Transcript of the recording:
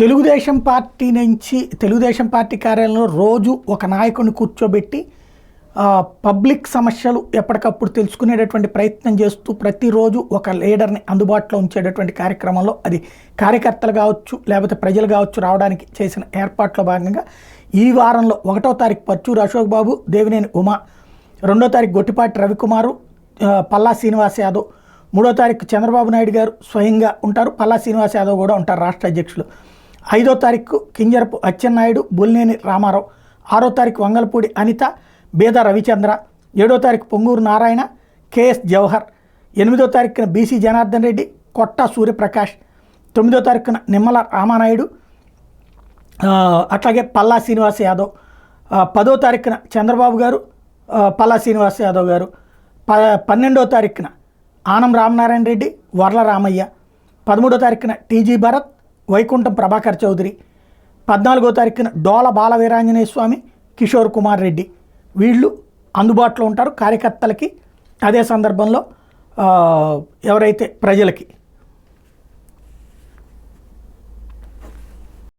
Telugu Desam party నుంచి Telugu Desam party కార్యాలయంలో రోజు ఒక నాయకుడిని కూర్చోబెట్టి పబ్లిక్ సమస్యలు ఎప్పటికప్పుడు తెలుసుకునేటటువంటి ప్రయత్నం చేస్తూ ప్రతిరోజు ఒక లీడర్ని అందుబాటులో ఉంచేటటువంటి కార్యక్రమంలో అది కార్యకర్తలు కావచ్చు లేకపోతే ప్రజలు కావచ్చు రావడానికి చేసిన ఏర్పాట్లో భాగంగా ఈ వారంలో 1వ తారీఖు పర్చూరు అశోక్ బాబు, దేవినేని ఉమా, 2వ తారీఖు గొట్టిపాటి రవికుమారు, పల్లా శ్రీనివాస్ యాదవ్, 3వ తారీఖు చంద్రబాబు నాయుడు గారు స్వయంగా ఉంటారు, పల్లా శ్రీనివాస్ యాదవ్ కూడా ఉంటారు రాష్ట్ర అధ్యక్షులు, 5వ తారీఖు కింజరపు అచ్చెన్నాయుడు, బొల్లినేని రామారావు, 6వ తారీఖు వంగలపూడి అనిత, బేద రవిచంద్ర, 7వ తారీఖు పొంగూరు నారాయణ, కేఎస్ జవహర్, 8వ తారీఖున బీసీ జనార్దన్ రెడ్డి, కొట్ట సూర్యప్రకాష్, 9వ తారీఖున నిమ్మల రామానాయుడు, అట్లాగే పల్లా శ్రీనివాస్ యాదవ్, 10వ తారీఖున చంద్రబాబు గారు, పల్లా శ్రీనివాస్ యాదవ్ గారు, 12వ తారీఖున ఆనం రామనారాయణ రెడ్డి, వర్ల రామయ్య, 13వ తారీఖున టీజీ భరత్, వైకుంఠం ప్రభాకర్ చౌదరి, 14వ తారీఖున డోల బాల వీరాంజనేయ స్వామి, కిషోర్ కుమార్ రెడ్డి, వీళ్ళు అందుబాటులో ఉంటారు కార్యకర్తలకి. అదే సందర్భంలో ఎవరైతే ప్రజలకి